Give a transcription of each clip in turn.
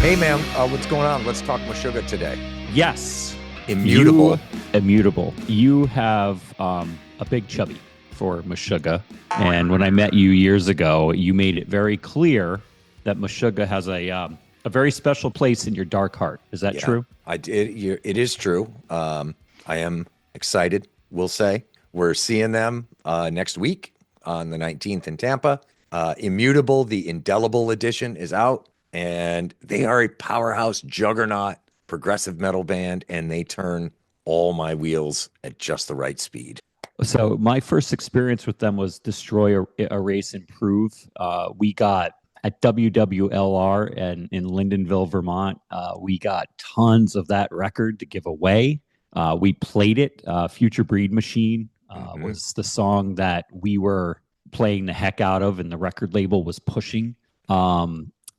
Hey, man, what's going on? Let's talk Meshuggah today. Yes. Immutable. Immutable. You have a big chubby for Meshuggah. And when I met you years ago, you made it very clear that Meshuggah has a very special place in your dark heart. Is that true? It is true. I am excited, we'll say. We're seeing them next week on the 19th in Tampa. Immutable, the Indelible Edition, is out. And they are a powerhouse juggernaut progressive metal band, and they turn all my wheels at just the right speed. So my first experience with them was Destroy, Erase, Improve. We got at WWLR and in Lyndonville, Vermont, we got tons of that record to give away. We played it. Future Breed Machine was the song that we were playing the heck out of, and the record label was pushing.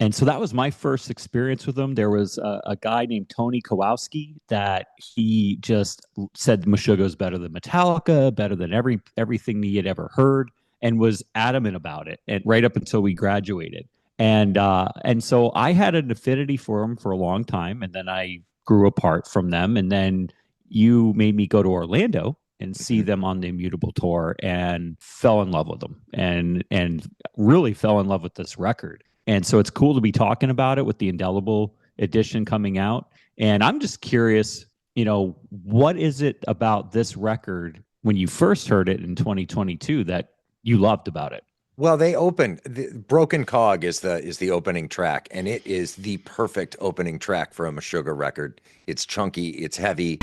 And so that was my first experience with them. There was a guy named Tony Kowalski that he just said Meshuggah is better than Metallica, better than everything he had ever heard, and was adamant about it. And right up until we graduated, and so I had an affinity for them for a long time, and then I grew apart from them. And then you made me go to Orlando and see them on the Immutable tour, and fell in love with them, and really fell in love with this record. And so it's cool to be talking about it with the Indelible Edition coming out. And I'm just curious, what is it about this record when you first heard it in 2022 that you loved about it? Well, they opened Broken Cog is the opening track, and it is the perfect opening track for a Meshuggah record. It's chunky, it's heavy.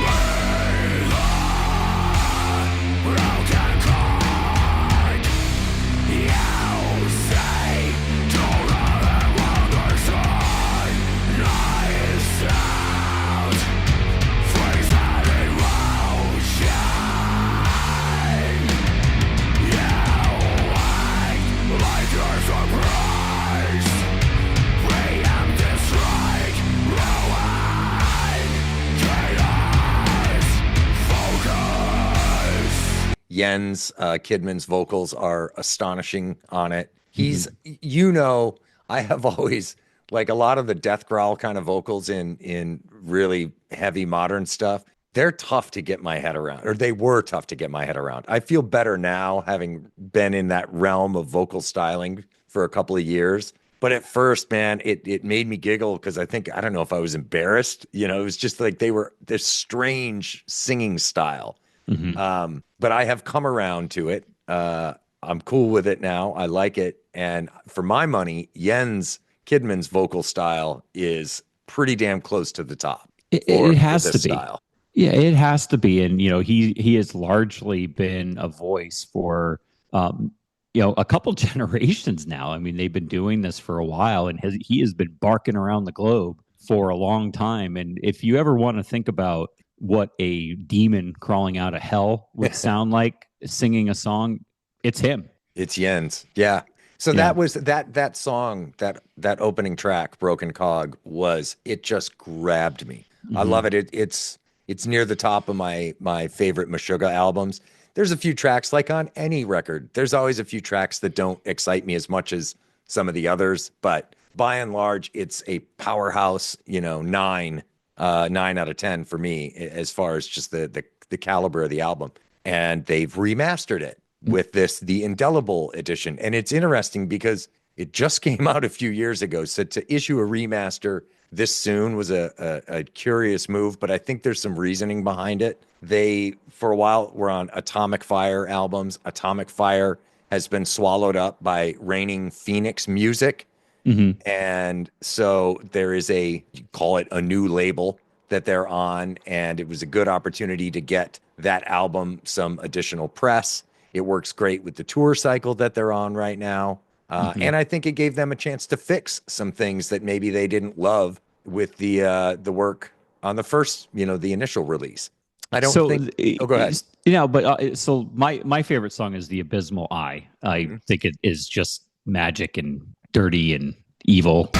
Jens Kidman's vocals are astonishing on it. He's, I have always, like, a lot of the death growl kind of vocals in really heavy modern stuff, they're tough to get my head around, or they were tough to get my head around. I feel better now, having been in that realm of vocal styling for a couple of years. But at first, man, it made me giggle because I don't know if I was embarrassed. It was just like they were this strange singing style. But I have come around to it. I'm cool with it now. I like it. And for my money, Jens Kidman's vocal style is pretty damn close to the top. It has to be. Style. Yeah, it has to be. And, he has largely been a voice for, a couple generations now. I mean, they've been doing this for a while, and he has been barking around the globe for a long time. And if you ever want to think about what a demon crawling out of hell would sound like singing a song, it's him. It's Jens. Yeah. So that was that song, that opening track, Broken Cog, it just grabbed me. I love it. It's near the top of my favorite Meshuggah albums. There's a few tracks, like on any record, there's always a few tracks that don't excite me as much as some of the others, but by and large, it's a powerhouse, 9 out of 10 for me, as far as just the caliber of the album. And they've remastered it with the Indelible Edition. And it's interesting because it just came out a few years ago. So to issue a remaster this soon was a curious move, but I think there's some reasoning behind it. They, for a while, were on Atomic Fire albums. Atomic Fire has been swallowed up by Reigning Phoenix Music. And so there is call it a new label that they're on, and it was a good opportunity to get that album some additional press. It works great with the tour cycle that they're on right now. And I think it gave them a chance to fix some things that maybe they didn't love with the work on the first, the initial release. I don't think. Oh, go ahead. But so my favorite song is The Abysmal Eye. I think it is just magic and dirty and evil.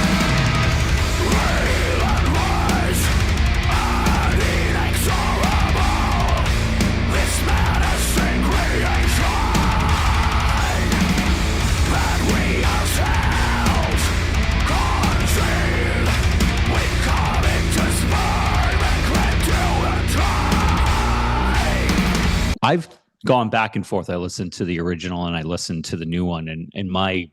I've gone back and forth. I listened to the original and I listened to the new one, and my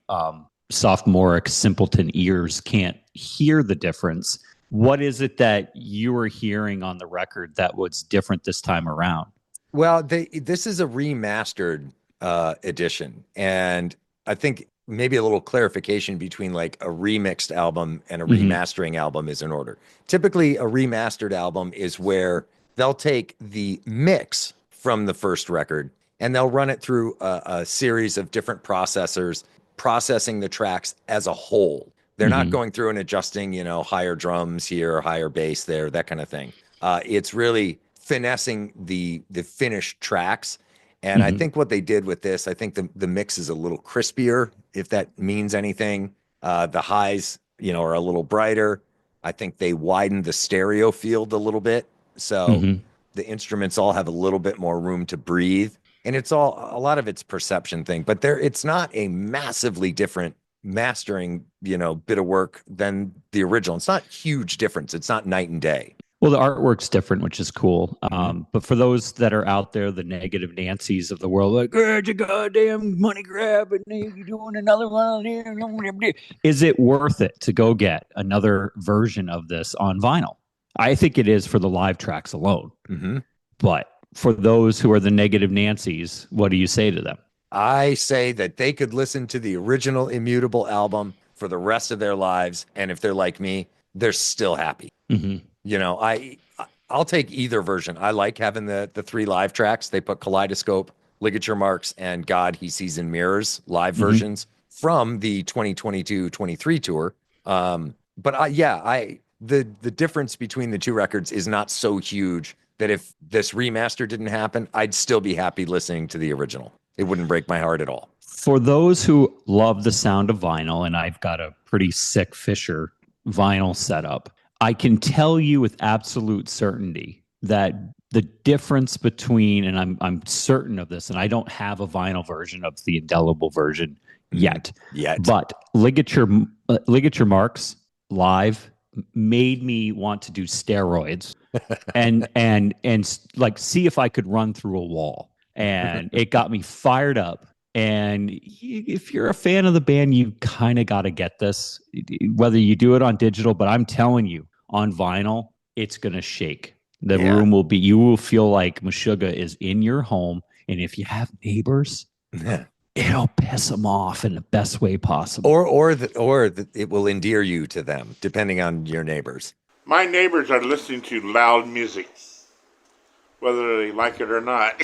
sophomoric simpleton ears can't hear the difference. What is it that you were hearing on the record that was different this time around? Well, this is a remastered edition, and I think maybe a little clarification between like a remixed album and a remastering album is in order. Typically, a remastered album is where they'll take the mix from the first record and they'll run it through a series of different processors, processing the tracks as a whole. They're not going through and adjusting, higher drums here, higher bass there, that kind of thing. It's really finessing the finished tracks. And I think what they did with this, I think the mix is a little crispier, if that means anything. The highs, are a little brighter. I think they widened the stereo field a little bit. So the instruments all have a little bit more room to breathe. And a lot of it's perception thing, but it's not a massively different mastering, bit of work than the original. It's not huge difference. It's not night and day. Well, the artwork's different, which is cool. But for those that are out there, the negative Nancys of the world, like, it's a goddamn money grab, and you're doing another one here. Is it worth it to go get another version of this on vinyl? I think it is for the live tracks alone. But for those who are the negative Nancys, what do you say to them? I say that they could listen to the original Immutable album for the rest of their lives. And if they're like me, they're still happy. I'll take either version. I like having the 3 live tracks. They put Kaleidoscope, Ligature Marks, and God He Sees in Mirrors live versions from the 2022-23 tour. The difference between the two records is not so huge that if this remaster didn't happen, I'd still be happy listening to the original. It wouldn't break my heart at all. For those who love the sound of vinyl, and I've got a pretty sick Fisher vinyl setup, I can tell you with absolute certainty that the difference between, and I'm certain of this, and I don't have a vinyl version of the Indelible version yet. But Ligature Marks live made me want to do steroids and like see if I could run through a wall. And it got me fired up. And if you're a fan of the band, you kind of got to get this, whether you do it on digital, but I'm telling you, on vinyl, it's going to shake. The room you will feel like Meshuggah is in your home. And if you have neighbors, it'll piss them off in the best way possible. Or it will endear you to them, depending on your neighbors. My neighbors are listening to loud music, whether they like it or not.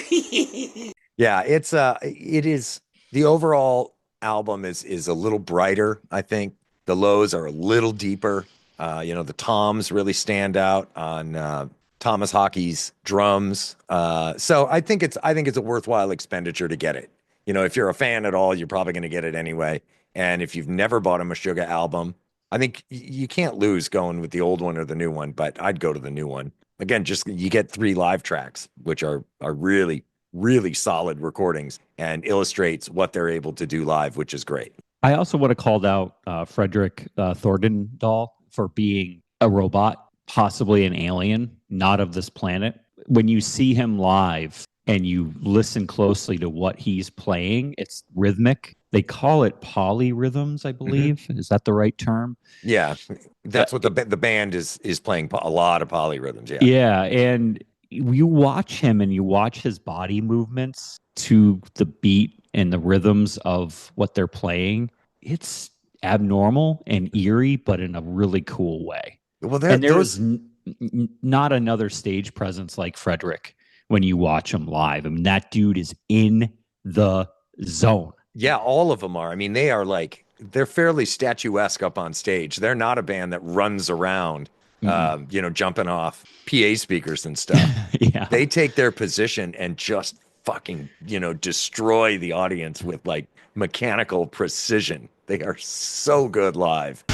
Yeah, it is. The overall album is a little brighter, I think. The lows are a little deeper. The toms really stand out on Thomas Hockey's drums. So I think it's a worthwhile expenditure to get it. If you're a fan at all, you're probably going to get it anyway. And if you've never bought a Meshuggah album, I think you can't lose going with the old one or the new one, but I'd go to the new one. Again, you get 3 live tracks, which are really, really solid recordings and illustrates what they're able to do live, which is great. I also would have called out Frederick Thorndahl for being a robot, possibly an alien, not of this planet. When you see him live and you listen closely to what he's playing, it's rhythmic. They call it polyrhythms, I believe. Is that the right term? Yeah, that's what the band is playing, a lot of polyrhythms. Yeah. Yeah, and you watch him and you watch his body movements to the beat and the rhythms of what they're playing. It's abnormal and eerie, but in a really cool way. Well, there was not another stage presence like Frederick when you watch him live. I mean, that dude is in the zone. Yeah, all of them are. I mean, they're fairly statuesque up on stage. They're not a band that runs around, jumping off PA speakers and stuff. Yeah. They take their position and just fucking, destroy the audience with like mechanical precision. They are so good live.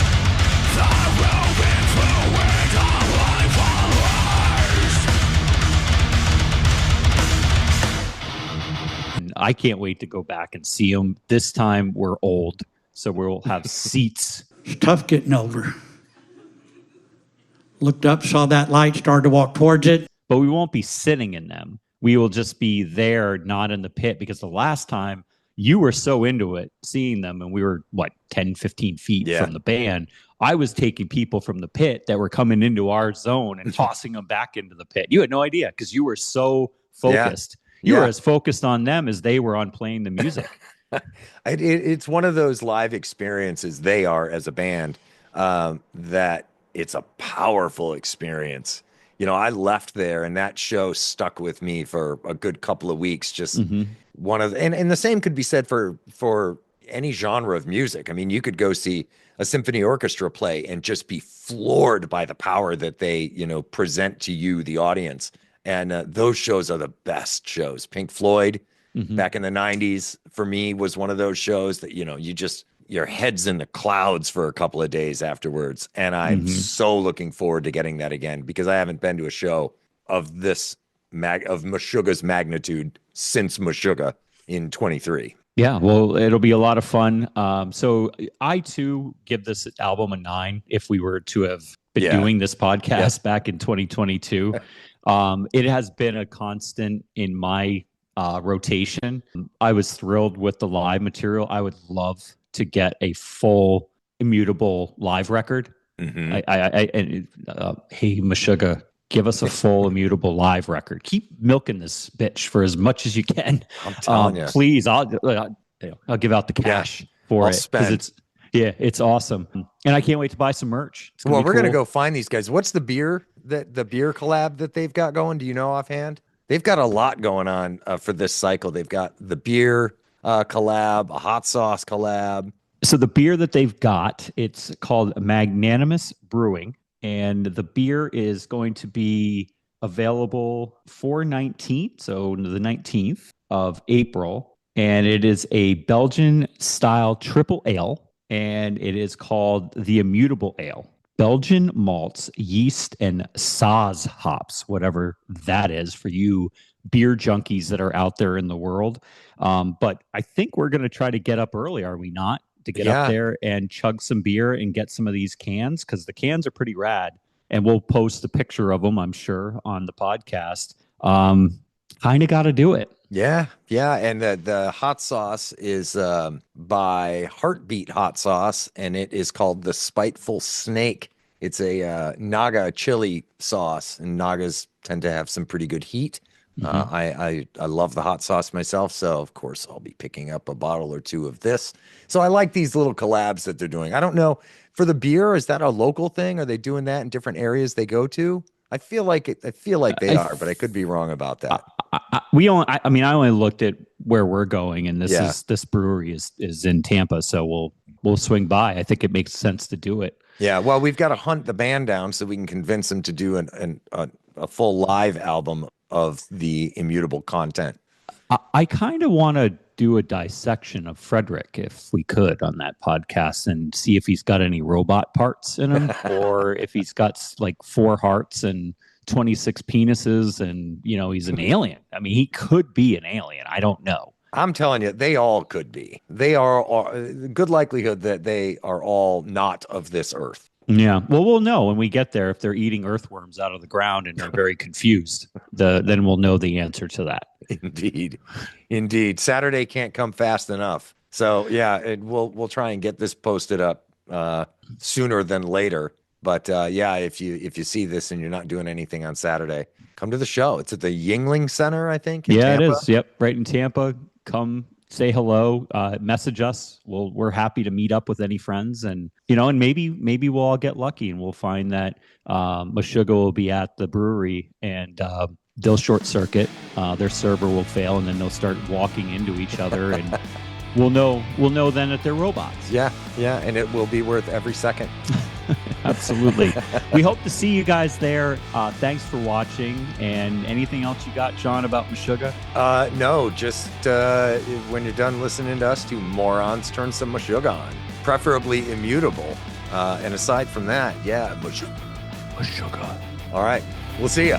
I can't wait to go back and see them. This time we're old, so we'll have seats. It's tough getting older. Looked up, saw that light, started to walk towards it. But we won't be sitting in them. we will just be there, not in the pit, because the last time you were so into it, seeing them, and we were, 10, 15 feet from the band. I was taking people from the pit that were coming into our zone and tossing them back into the pit. You had no idea because you were so focused. You were as focused on them as they were on playing the music. It's one of those live experiences, they are as a band, that it's a powerful experience. I left there and that show stuck with me for a good couple of weeks. Just one of, and the same could be said for any genre of music. I mean, you could go see a symphony orchestra play and just be floored by the power that they, present to you, the audience. And those shows are the best shows. Pink Floyd back in the 90s for me was one of those shows that, your head's in the clouds for a couple of days afterwards. And I'm so looking forward to getting that again, because I haven't been to a show of this of Meshuggah's magnitude since Meshuggah in 23. Yeah, well, it'll be a lot of fun. So I too give this album a 9 if we were to have been doing this podcast back in 2022. It has been a constant in my rotation. I was thrilled with the live material. I would love to get a full Immutable live record. Hey, Meshuggah, give us a full Immutable live record. Keep milking this bitch for as much as you can. I'm telling you. Please, I'll give out the cash for it, because it's awesome, and I can't wait to buy some merch. Well, we're gonna go find these guys. What's the beer collab that they've got going? Do you know offhand? They've got a lot going on for this cycle. They've got the beer collab, a hot sauce collab. So the beer that they've got, it's called Magnanimus Brewing, and the beer is going to be available for 19th, so the 19th of April, and it is a Belgian-style triple ale, and it is called the Immutable Ale. Belgian malts, yeast, and Saaz hops, whatever that is for you beer junkies that are out there in the world. But I think we're going to try to get up early, are we not? To get up there and chug some beer and get some of these cans, because the cans are pretty rad. And we'll post a picture of them, I'm sure, on the podcast. Kind of got to do it. Yeah. And the hot sauce is by Heartbeat Hot Sauce, and it is called the Spiteful Snake. It's a Naga chili sauce, and Nagas tend to have some pretty good heat. I love the hot sauce myself, so of course I'll be picking up a bottle or two of this. So I like these little collabs that they're doing. I don't know, for the beer, is that a local thing? Are they doing that in different areas they go to? I feel like they are, but I could be wrong about that. I only looked at where we're going, and this brewery is in Tampa, so we'll swing by. I think it makes sense to do it. Yeah, well, we've got to hunt the band down so we can convince them to do a full live album of the Immutable content. I kind of want to do a dissection of Frederick, if we could, on that podcast, and see if he's got any robot parts in him, or if he's got like 4 hearts and 26 penises, and he's an alien. I mean, he could be an alien. I don't know. I'm telling you, they all could be. They are good likelihood that they are all not of this earth. Yeah. Well, we'll know when we get there if they're eating earthworms out of the ground and are very confused. Then we'll know the answer to that. Indeed. Saturday can't come fast enough. So yeah, we'll try and get this posted up sooner than later. But if you see this and you're not doing anything on Saturday, come to the show. It's at the Yuengling Center, I think. In Tampa. It is. Yep, right in Tampa. Come say hello, message us. We're happy to meet up with any friends, and and maybe we'll all get lucky and we'll find that Meshuggah will be at the brewery, and they'll short circuit. Their server will fail, and then they'll start walking into each other, and we'll know then that they're robots. Yeah, and it will be worth every second. Absolutely. We hope to see you guys there. Thanks for watching. And anything else you got, John, about Meshuggah? No, just when you're done listening to us two morons, turn some Meshuggah on, preferably Immutable. And aside from that, Meshuggah. All right, we'll see ya.